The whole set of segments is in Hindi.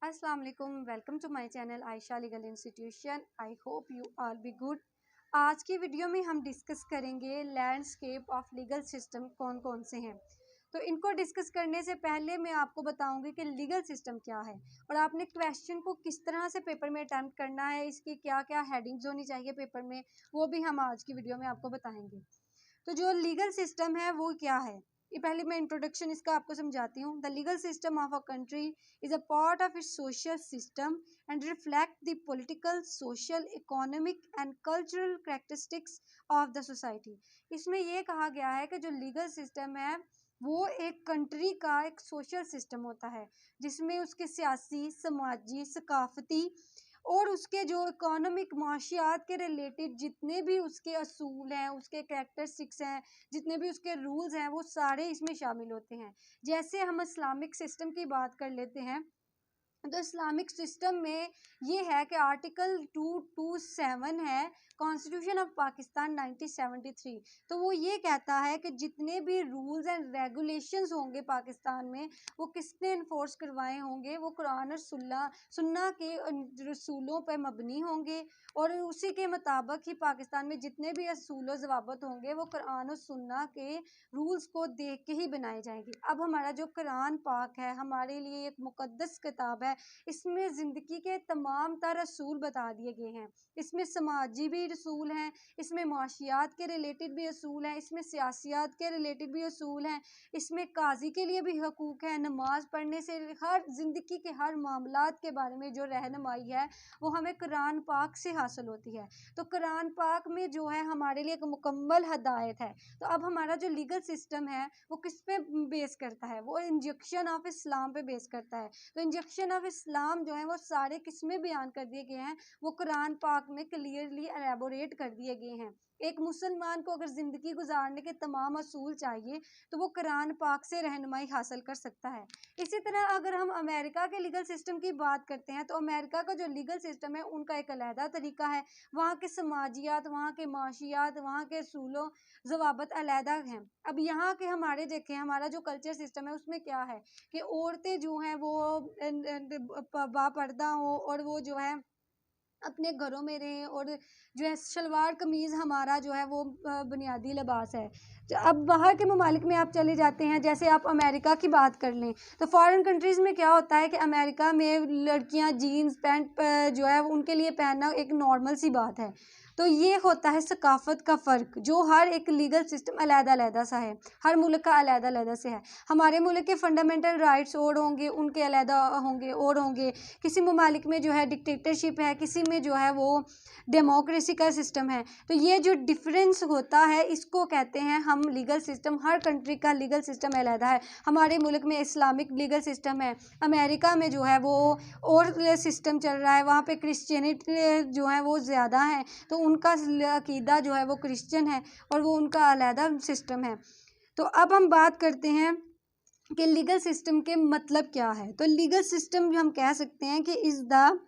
अस्सलाम वालेकुम, welcome to my channel Ayesha legal institution. I hope you all be good. आज की वीडियो में हम डिस्कस करेंगे लैंडस्केप ऑफ लीगल सिस्टम कौन कौन से हैं। तो इनको डिस्कस करने से पहले मैं आपको बताऊंगी कि लीगल सिस्टम क्या है और आपने क्वेश्चन को किस तरह से पेपर में अटैम्प्ट करना है, इसकी क्या क्या हेडिंग्स होनी चाहिए पेपर में, वो भी हम आज की वीडियो में आपको बताएंगे। तो जो लीगल सिस्टम है वो क्या है, ये पहले मैं इंट्रोडक्शन इसका आपको समझाती हूँ। The legal system of a country is a part of its social system and reflect the political, social, economic and cultural characteristics of the society. इसमें ये कहा गया है कि जो लीगल सिस्टम है वो एक कंट्री का एक सोशल सिस्टम होता है, जिसमें उसके सियासी, समाजी, सकाफती और उसके जो इकोनॉमिक माशियात के रिलेटेड जितने भी उसके असूल हैं, उसके कैरेक्टरिस्टिक्स हैं, जितने भी उसके रूल्स हैं, वो सारे इसमें शामिल होते हैं। जैसे हम इस्लामिक सिस्टम की बात कर लेते हैं, तो इस्लामिक सिस्टम में ये है कि आर्टिकल 227 है कॉन्स्टिट्यूशन ऑफ पाकिस्तान 1973। तो वो ये कहता है कि जितने भी रूल्स एंड रेगुलेशंस होंगे पाकिस्तान में, वो किसने इन्फोर्स करवाए होंगे, वो कुरान और सुन्ना के रसूलों पर मबनी होंगे और उसी के मुताबिक ही पाकिस्तान में जितने भी असूल और ज़वाबत होंगे वो कुरान और सुन्ना के रूल्स को देख के ही बनाए जाएंगे। अब हमारा जो कुरान पाक है हमारे लिए एक मुकद्दस किताब है, इसमें ज़िंदगी के तमाम तर असूल बता दिए गए हैं। इसमें समाजी भी असूल हैं, इसमें माशियात के रिलेटेड भी असूल हैं, इसमें सियासियात के रिलेटेड भी असूल हैं, इसमें काजी के लिए भी हकूक़ है। नमाज पढ़ने से हर ज़िंदगी के हर मामलात के बारे में जो रहनुमाई है वो हमें कुरान पाक से हासिल होती है। तो कुरान पाक में जो है हमारे लिए एक मुकम्मल हदायत है। तो अब हमारा जो लीगल सिस्टम है वो किस पे बेस करता है, वो इंजेक्शन ऑफ इस्लाम पे बेस करता है। तो इंजेक्शन ऑफ इस्लाम जो है वो सारे किस में बयान कर दिए गए हैं, वो कुरान पाक में क्लियरली एलेबोरेट कर दिए गए हैं। एक मुसलमान को अगर ज़िंदगी गुजारने के तमाम असूल चाहिए तो वो कुरान पाक से रहनुमाई हासिल कर सकता है। इसी तरह अगर हम अमेरिका के लीगल सिस्टम की बात करते हैं, तो अमेरिका का जो लीगल सिस्टम है उनका एक अलहदा तरीका है। वहाँ के समाजियात, वहाँ के माशियात, वहाँ के असूलों ज़वाबत अलहदा हैं। अब यहाँ के हमारे देखें, हमारा जो कल्चर सिस्टम है उसमें क्या है कि औरतें जो हैं वो बापर्दा हो और वो जो है अपने घरों में रहें, और जो है शलवार कमीज़ हमारा जो है वो बुनियादी लिबास है। जो अब बाहर के ममालिक में आप चले जाते हैं, जैसे आप अमेरिका की बात कर लें, तो फॉरेन कंट्रीज़ में क्या होता है कि अमेरिका में लड़कियां जीन्स पैंट जो है उनके लिए पहनना एक नॉर्मल सी बात है। तो ये होता है सकाफ़त का फ़र्क, जो हर एक लीगल सिस्टम अलग-अलग सा है, हर मुल्क का अलग-अलग से है। हमारे मुल्क के फंडामेंटल राइट्स और होंगे, उनके अलग होंगे और होंगे। किसी ममालिक में जो है डिक्टेटरशिप है, किसी में जो है वो डेमोक्रेसी का सिस्टम है। तो ये जो डिफरेंस होता है इसको कहते हैं हम लीगल सिस्टम। हर कंट्री का लीगल सिस्टम अलग है। हमारे मुल्क में इस्लामिक लीगल सिस्टम है, अमेरिका में जो है वो और सिस्टम चल रहा है, वहाँ पे क्रिश्चियनिटी जो है वो ज़्यादा है, तो उनका अकीदा जो है वो क्रिश्चियन है और वो उनका अलहदा सिस्टम है। तो अब हम बात करते हैं कि लीगल सिस्टम के मतलब क्या है। तो लीगल सिस्टम हम कह सकते हैं कि is the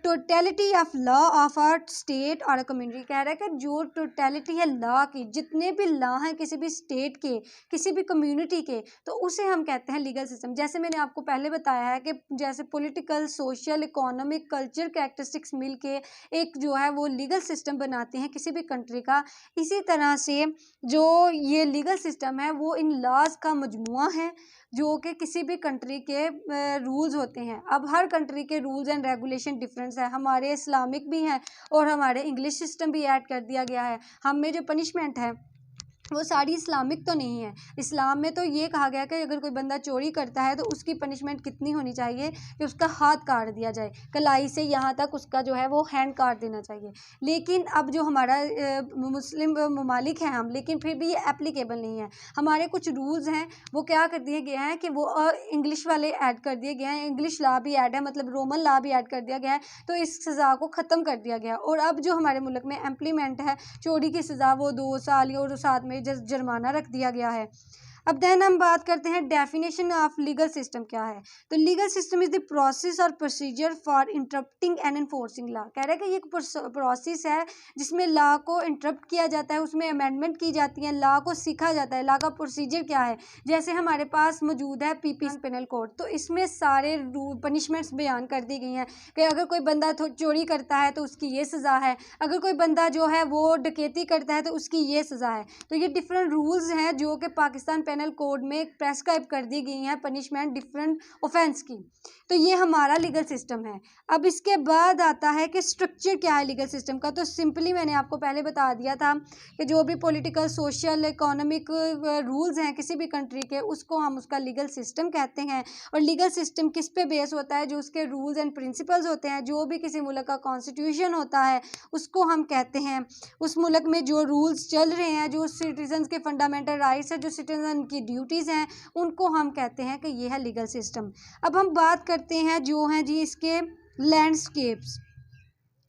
totality of law of our state और कम्युनिटी। कह रहा है कि जो टोटलिटी है लॉ की, जितने भी लॉ हैं किसी भी स्टेट के, किसी भी कम्युनिटी के, तो उसे हम कहते हैं लीगल सिस्टम। जैसे मैंने आपको पहले बताया है कि जैसे political, social, economic, culture characteristics मिल के एक जो है वो लीगल सिस्टम बनाते हैं किसी भी कंट्री का। इसी तरह से जो ये लीगल सिस्टम है वो इन लॉज का मजमुआ है जो कि किसी भी कंट्री के रूल्स होते हैं। अब हर कंट्री के रूल्स एंड रेगुलेशन डिफरेंस है, हमारे इस्लामिक भी हैं और हमारे इंग्लिश सिस्टम भी ऐड कर दिया गया है। हम में जो पनिशमेंट है वो सारी इस्लामिक तो नहीं है। इस्लाम में तो ये कहा गया कि अगर कोई बंदा चोरी करता है तो उसकी पनिशमेंट कितनी होनी चाहिए कि उसका हाथ काट दिया जाए, कलाई से यहाँ तक उसका जो है वो हैंड काट देना चाहिए। लेकिन अब जो हमारा मुस्लिम ममालिक हैं हम, लेकिन फिर भी ये एप्लीकेबल नहीं है। हमारे कुछ रूल्स हैं वो क्या कर दिए गए हैं कि वो इंग्लिश वाले ऐड कर दिए गए हैं, इंग्लिश लॉ भी ऐड है, मतलब रोमन लॉ भी ऐड कर दिया गया है। तो इस सज़ा को ख़त्म कर दिया गया और अब जो हमारे मुल्क में इम्प्लीमेंट है चोरी की सज़ा वो 2 साल और साथ में जुर्माना रख दिया गया है। अब देन हम बात करते हैं डेफिनेशन ऑफ लीगल सिस्टम क्या है। तो legal system is the process और procedure for interpreting and enforcing law. कह रहा है कि ये एक प्रोसेस है जिसमें लॉ को इंटरप्ट किया जाता है, उसमें अमेंडमेंट की जाती है, लॉ को सीखा जाता है। लॉ का प्रोसीजर क्या है, जैसे हमारे पास मौजूद है पीपी पेनल कोड, तो इसमें सारे पनिशमेंट्स बयान कर दी गई हैं कि अगर कोई बंदा चोरी करता है तो उसकी ये सज़ा है, अगर कोई बंदा जो है वो डकैती करता है तो उसकी ये सज़ा है। तो ये डिफरेंट रूल्स हैं जो कि पाकिस्तान पेनल कोड में प्रेस्क्राइब कर दी गई हैं पनिशमेंट डिफरेंट ऑफेंस की। तो ये हमारा लीगल सिस्टम है। अब इसके बाद आता है कि स्ट्रक्चर क्या है लीगल सिस्टम का। तो सिंपली मैंने आपको पहले बता दिया था कि जो भी पॉलिटिकल, सोशल, इकोनॉमिक रूल्स हैं किसी भी कंट्री के, उसको हम उसका लीगल सिस्टम कहते हैं। और लीगल सिस्टम किस पे बेस होता है, जो उसके रूल्स एंड प्रिंसिपल्स होते हैं, जो भी किसी मुल्क का कॉन्स्टिट्यूशन होता है उसको हम कहते हैं। उस मुल्क में जो रूल्स चल रहे हैं, जो सिटीजन के फंडामेंटल राइट्स हैं, जो सिटीजन की ड्यूटीज़ हैं, उनको हम कहते हैं कि ये है लीगल सिस्टम। अब हम बात करते हैं जो हैं जी इसके लैंडस्केप्स।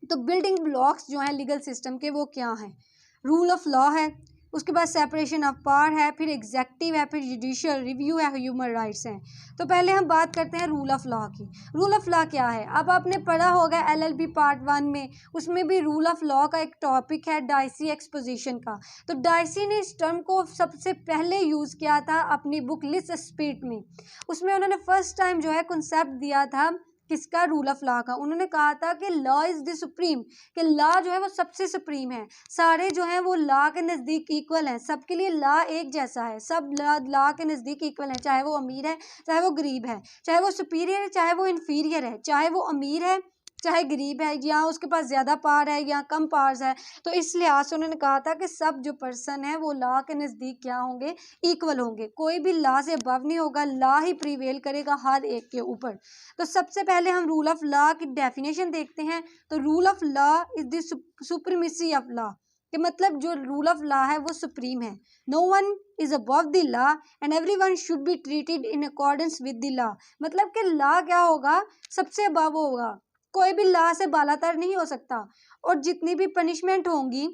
तो बिल्डिंग ब्लॉक्स जो हैं लीगल सिस्टम के वो क्या हैं। रूल ऑफ लॉ है, उसके बाद सेपरेशन ऑफ पावर है, फिर एग्जेक्टिव है, फिर जुडिशियल रिव्यू है, ह्यूमन राइट्स हैं। तो पहले हम बात करते हैं रूल ऑफ लॉ की। रूल ऑफ लॉ क्या है, अब आपने पढ़ा होगा LLB पार्ट 1 में, उसमें भी रूल ऑफ लॉ का एक टॉपिक है डाइसी एक्सपोजिशन का। तो डाइसी ने इस टर्म को सबसे पहले यूज़ किया था अपनी बुक लिस्ट स्पीड में। उसमें उन्होंने फर्स्ट टाइम जो है कंसेप्ट दिया था किसका, रूल ऑफ लॉ का। उन्होंने कहा था कि लॉ इज़ द सुप्रीम, कि लॉ जो है वो सबसे सुप्रीम है, सारे जो हैं वो लॉ के नज़दीक इक्वल हैं, सबके लिए लॉ एक जैसा है, सब लॉ के नज़दीक इक्वल है, चाहे वो अमीर है चाहे वो गरीब है, चाहे वो सुपीरियर है चाहे वो इन्फीरियर है, चाहे वो अमीर है चाहे गरीब है, या उसके पास ज़्यादा पावर है या कम पावर्स है। तो इस लिहाज से उन्होंने कहा था कि सब जो पर्सन है वो लॉ के नज़दीक क्या होंगे, इक्वल होंगे, कोई भी लॉ से अबव नहीं होगा, लॉ ही प्रीवेल करेगा हर एक के ऊपर। तो सबसे पहले हम रूल ऑफ लॉ की डेफिनेशन देखते हैं। तो rule of law is the supremacy of law, कि मतलब जो रूल ऑफ लॉ है वो सुप्रीम है। No one is above the law and everyone should be treated in accordance with the law. मतलब कि लॉ क्या होगा, सबसे अबव होगा, कोई भी लॉ से बालातर नहीं हो सकता, और जितनी भी पनिशमेंट होंगी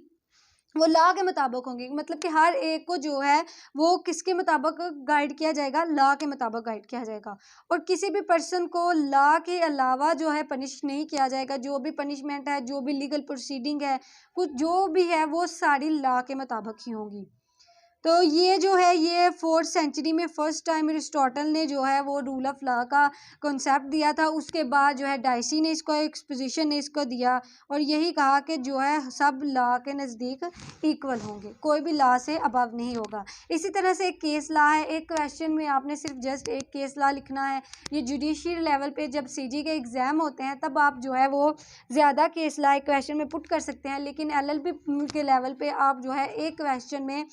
वो लॉ के मुताबिक होंगी। मतलब कि हर एक को जो है वो किसके मुताबिक गाइड किया जाएगा, लॉ के मुताबिक गाइड किया जाएगा, और किसी भी पर्सन को लॉ के अलावा जो है पनिश नहीं किया जाएगा। जो भी पनिशमेंट है, जो भी लीगल प्रोसीडिंग है, कुछ जो भी है वो सारी लॉ के मुताबिक ही होंगी। तो ये जो है ये 4th सेंचुरी में फर्स्ट टाइम अरिस्टोटल ने जो है वो रूल ऑफ लॉ का कॉन्सेप्ट दिया था। उसके बाद जो है डाइसी ने इसको, एक्सपोजिशन ने इसको दिया, और यही कहा कि जो है सब लॉ के नज़दीक इक्वल होंगे, कोई भी लॉ से अबव नहीं होगा। इसी तरह से एक केस लॉ है, एक क्वेश्चन में आपने सिर्फ जस्ट एक केस लॉ लिखना है। ये जुडिशियल लेवल पे जब CG के एग्ज़ाम होते हैं तब आप जो है वो ज़्यादा केस लॉ एक क्वेश्चन में पुट कर सकते हैं, लेकिन LLB के लेवल पे आप जो है एक क्वेश्चन में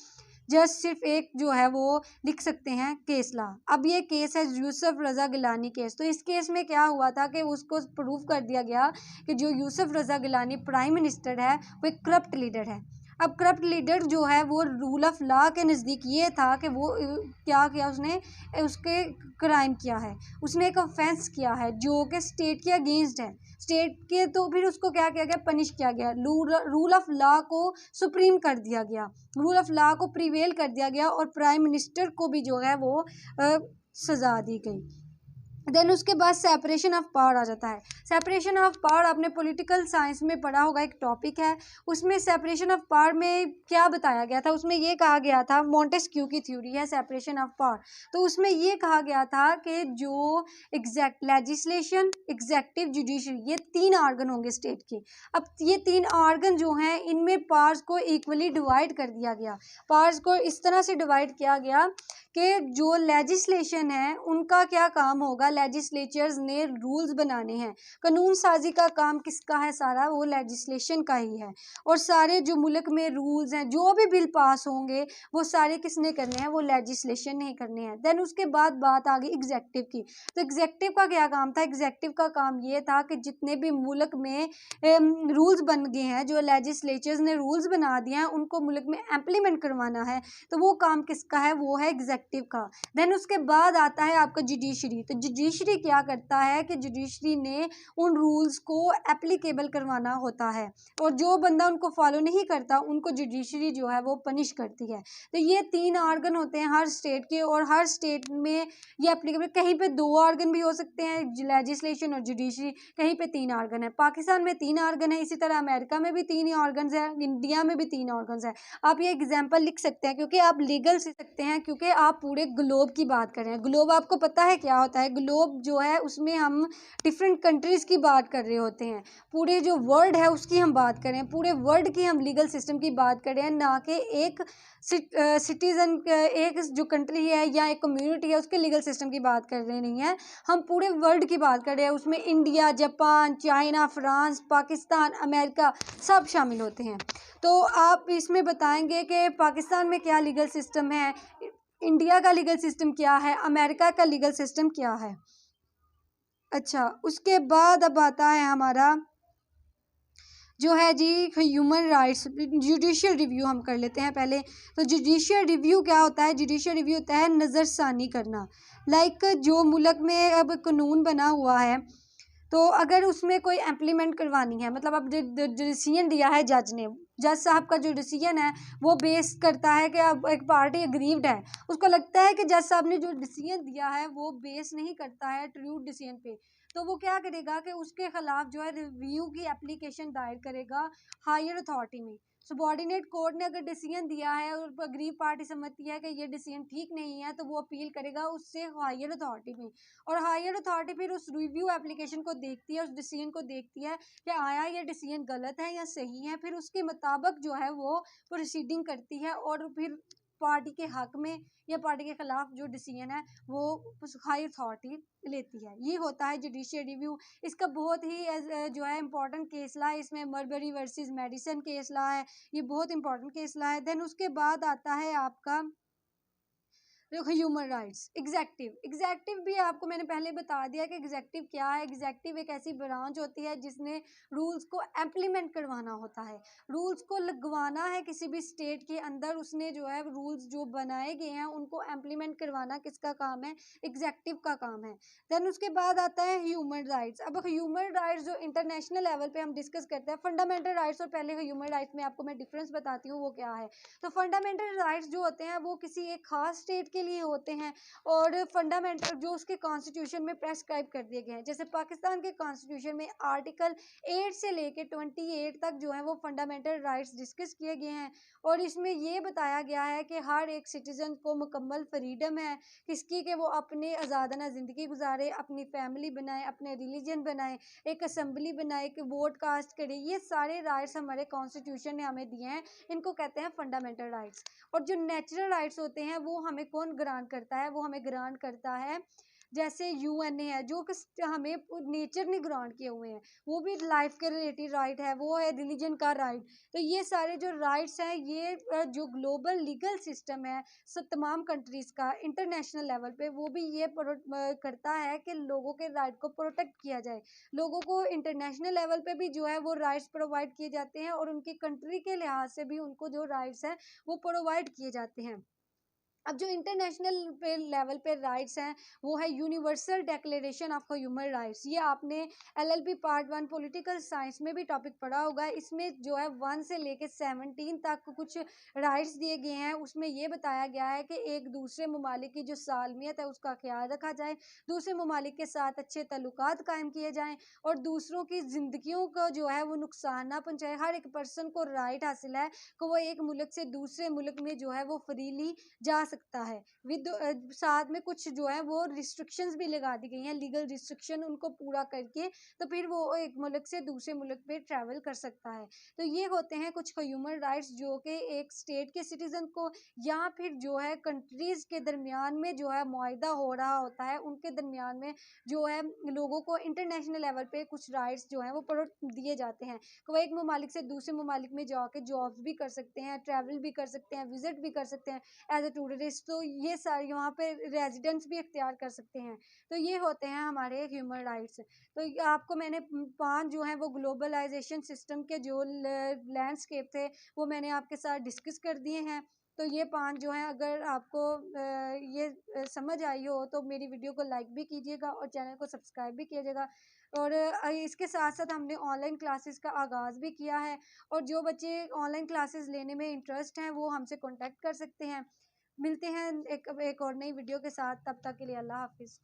जस्ट सिर्फ एक जो है वो लिख सकते हैं केस लॉ। अब ये केस है यूसुफ रज़ा गिलानी केस। तो इस केस में क्या हुआ था कि उसको प्रूव कर दिया गया कि जो यूसुफ रज़ा गिलानी प्राइम मिनिस्टर है वो एक करप्ट लीडर है। अब करप्ट लीडर जो है वो रूल ऑफ लॉ के नज़दीक ये था कि वो क्या किया, उसने उसके क्राइम किया है, उसने एक ऑफेंस किया है जो कि स्टेट के अगेंस्ट है, स्टेट के। तो फिर उसको क्या किया गया, पनिश किया गया, रूल ऑफ लॉ को सुप्रीम कर दिया गया, रूल ऑफ लॉ को प्रिवेल कर दिया गया, और प्राइम मिनिस्टर को भी जो है वो सज़ा दी गई। देन उसके बाद सेपरेशन ऑफ पावर आ जाता है। सेपरेशन ऑफ पावर आपने पॉलिटिकल साइंस में पढ़ा होगा, एक टॉपिक है। उसमें सेपरेशन ऑफ पावर में क्या बताया गया था, उसमें ये कहा गया था, मॉन्टेस्क्यू की थ्योरी है सेपरेशन ऑफ पावर। तो उसमें ये कहा गया था कि जो लेजिस्लेशन, एग्जेक्टिव, जुडिशरी, ये 3 ऑर्गन होंगे स्टेट के। अब ये 3 ऑर्गन जो हैं इनमें पावर्स को इक्वली डिवाइड कर दिया गया। पावर्स को इस तरह से डिवाइड किया गया कि जो लेजिस्लेशन है उनका क्या काम होगा, लेजिस्लेचर्स ने रूल्स बनाने हैं, कानून साजी का काम किसका है, सारा वो लेजिस्लेशन का ही है। और सारे जो मुल्क में रूल्स हैं, जो भी बिल पास होंगे वो सारे किसने करने हैं, वो लेजिस्लेशन ने ही करने हैं। देन उसके बाद बात आ गई एग्जेक्टिव की। तो एग्जेक्टिव का क्या काम था, एग्जेक्टिव का काम ये था कि जितने भी मुल्क में रूल्स बन गए हैं, जो लेजिस्लेचर्स ने रूल्स बना दिए हैं, उनको मुल्क में इम्प्लीमेंट करवाना है। तो वो काम किसका है, वो है एग्जेक्टिव एग्जेक्टिव का। देन उसके बाद आता है आपका जुडिशरी। तो जुडिशरी क्या करता है कि जुडिशरी ने उन रूल्स को एप्लीकेबल करवाना होता है, और जो बंदा उनको फॉलो नहीं करता उनको जुडिशरी जो है वो पनिश करती है। तो ये 3 ऑर्गन होते हैं हर स्टेट के, और हर स्टेट में ये एप्लीकेबल, कहीं पे 2 ऑर्गन भी हो सकते हैं, लेजिस्लेशन और जुडिशरी, कहीं पे 3 ऑर्गन है। पाकिस्तान में 3 ऑर्गन है, इसी तरह अमेरिका में भी 3 ही ऑर्गन है, इंडिया में भी 3 ऑर्गन है। आप ये एग्जाम्पल लिख सकते हैं क्योंकि आप लीगल सीख सकते हैं, क्योंकि आप पूरे ग्लोब की बात कर रहे हैं। ग्लोब आपको पता है क्या होता है? ग्लोब जो है उसमें हम डिफरेंट कंट्रीज़ की बात कर रहे होते हैं, पूरे जो वर्ल्ड है उसकी हम बात कर रहे हैं, पूरे वर्ल्ड की हम लीगल सिस्टम की बात कर रहे हैं, ना कि एक सिटीज़न, एक जो कंट्री है या एक कम्युनिटी है उसके लीगल सिस्टम की बात कर रहे नहीं है। हम पूरे वर्ल्ड की बात कर रहे हैं, उसमें India, Japan, China, France, Pakistan, America सब शामिल होते हैं। तो आप इसमें बताएंगे कि पाकिस्तान में क्या लीगल सिस्टम है, इंडिया का लीगल सिस्टम क्या है, अमेरिका का लीगल सिस्टम क्या है। अच्छा, उसके बाद अब आता है हमारा जो है जी ह्यूमन राइट्स। जुडिशियल रिव्यू हम कर लेते हैं पहले। तो जुडिशियल रिव्यू क्या होता है? जुडिशियल रिव्यू होता है नज़रसानी करना। लाइक जो मुल्क में अब कानून बना हुआ है, तो अगर उसमें कोई इम्प्लीमेंट करवानी है, मतलब अब जो डिसीजन दिया है जज ने, जज साहब का जो डिसीजन है वो बेस करता है कि अब एक पार्टी अग्रीव्ड है, उसको लगता है कि जज साहब ने जो डिसीजन दिया है वो बेस नहीं करता है ट्रू डिसीजन पे, तो वो क्या करेगा कि उसके खिलाफ जो है रिव्यू की एप्लीकेशन दायर करेगा हायर अथॉरिटी में। सबॉर्डिनेट कोर्ट ने अगर डिसीजन दिया है और अग्रीव पार्टी समझती है कि ये डिसीजन ठीक नहीं है, तो वो अपील करेगा उससे हायर अथॉरिटी में, और हायर अथॉरिटी फिर उस रिव्यू एप्लीकेशन को देखती है, उस डिसीजन को देखती है कि आया ये डिसीजन गलत है या सही है, फिर उसके मुताबिक जो है वो प्रोसीडिंग करती है, और फिर पार्टी के हक में या पार्टी के खिलाफ जो डिसीजन है वो हाई अथॉरिटी लेती है। ये होता है जुडिशियल रिव्यू। इसका बहुत ही जो है इम्पोर्टेंट केस ला है, इसमें मरबरी वर्सेस मेडिसन केस ला है, ये बहुत इंपॉर्टेंट केस ला है। देन उसके बाद आता है आपका ह्यूमन राइट्स। एग्जेक्टिव भी आपको मैंने पहले बता दिया कि एग्जेक्टिव क्या है। एग्जेक्टिव एक ऐसी ब्रांच होती है जिसने रूल्स को इम्प्लीमेंट करवाना होता है, रूल्स को लगवाना है किसी भी स्टेट के अंदर, उसने जो है रूल्स जो बनाए गए हैं उनको इम्प्लीमेंट करवाना किसका काम है? एग्जेक्टिव का काम है। देन उसके बाद आता है ह्यूमन राइट्स। अब ह्यूमन राइट्स जो इंटरनेशनल लेवल पे हम डिस्कस करते हैं, फंडामेंटल राइट्स और पहले ह्यूमन राइट्स में आपको मैं डिफरेंस बताती हूँ वो क्या है। तो फंडामेंटल राइट्स जो होते हैं वो किसी एक खास स्टेट के लिए होते हैं, और फंडामेंटल जो उसके कॉन्स्टिट्यूशन में प्रेस्क्राइब कर दिए गए हैं, जैसे पाकिस्तान के कॉन्स्टिट्यूशन में आर्टिकल 8 से लेके 28 तक जो है वो फंडामेंटल राइट्स डिस्कस किए गए हैं, और इसमें ये बताया गया है कि हर एक सिटीजन को मुकम्मल फ्रीडम है किसकी, कि वो अपने आज़ादाना ज़िंदगी गुजारे, अपनी फैमिली बनाए, अपने रिलीजन बनाए, एक असम्बली बनाए, कि वोट कास्ट करे। ये सारे राइट्स हमारे कॉन्स्टिट्यूशन ने हमें दिए हैं, इनको कहते हैं फंडामेंटल राइट्स। और जो नेचुरल राइट्स होते हैं वो हमें कौन ग्रांट करता है? वो हमें ग्रांट करता है जैसे यूएनए है, जो कि हमें नेचर ने ग्रांट किए हुए हैं, वो भी लाइफ के रिलेटेड राइट है, वो है रिलीजन का राइट। तो ये सारे जो राइट्स हैं, ये जो ग्लोबल लीगल सिस्टम है सब तमाम कंट्रीज़ का इंटरनेशनल लेवल पे, वो भी ये करता है कि लोगों के राइट को प्रोटेक्ट किया जाए। लोगों को इंटरनेशनल लेवल पे भी जो है वो राइट्स प्रोवाइड किए जाते हैं, और उनकी कंट्री के लिहाज से भी उनको जो राइट्स हैं वो प्रोवाइड किए जाते हैं। अब जो इंटरनेशनल पे लेवल पे राइट्स हैं वो है universal declaration of human rights. ये आपने एलएलबी पार्ट 1 पॉलिटिकल साइंस में भी टॉपिक पढ़ा होगा। इसमें जो है 1 से लेके 17 तक कुछ राइट्स दिए गए हैं। उसमें ये बताया गया है कि एक दूसरे ममालिक की जो सालमियत है उसका ख्याल रखा जाए, दूसरे ममालिक के साथ अच्छे तल्लुकात कायम किए जाएँ, और दूसरों की ज़िंदगियों को जो है वो नुकसान ना पहुँचाए। हर एक पर्सन को राइट हासिल है कि वो एक मुल्क से दूसरे मुल्क में जो है वो फ्रीली जा सकता है। विद साथ में कुछ जो है वो रिस्ट्रिक्शंस भी लगा दी गई हैं, लीगल रिस्ट्रिक्शन, उनको पूरा करके तो फिर वो एक मुल्क से दूसरे मुल्क पे ट्रैवल कर सकता है। तो ये होते हैं कुछ ह्यूमन राइट्स जो कि एक स्टेट के सिटीजन को या फिर जो है कंट्रीज़ के दरमियान में जो है मुआहदा हो रहा होता है, उनके दरमियान में जो है लोगों को इंटरनेशनल लेवल पे कुछ राइट्स जो हैं वो दिए जाते हैं कि वो एक ममालिक से दूसरे ममालिक में जाके जॉब्स भी कर सकते हैं, ट्रैवल भी कर सकते हैं, विजिट भी कर सकते हैं, एज ए टूरिस्ट टूरिस्ट, तो ये सारे वहाँ पे रेजिडेंट्स भी इख्तियार कर सकते हैं। तो ये होते हैं हमारे ह्यूमन राइट्स। तो आपको मैंने 5 जो हैं वो ग्लोबलाइजेशन सिस्टम के जो लैंडस्केप थे वो मैंने आपके साथ डिस्कस कर दिए हैं। तो ये 5 जो हैं, अगर आपको ये समझ आई हो तो मेरी वीडियो को लाइक भी कीजिएगा और चैनल को सब्सक्राइब भी कीजिएगा। और इसके साथ साथ हमने ऑनलाइन क्लासेस का आगाज़ भी किया है, और जो बच्चे ऑनलाइन क्लासेस लेने में इंटरेस्ट हैं वो हमसे कॉन्टेक्ट कर सकते हैं। मिलते हैं एक और नई वीडियो के साथ, तब तक के लिए अल्लाह हाफिज़।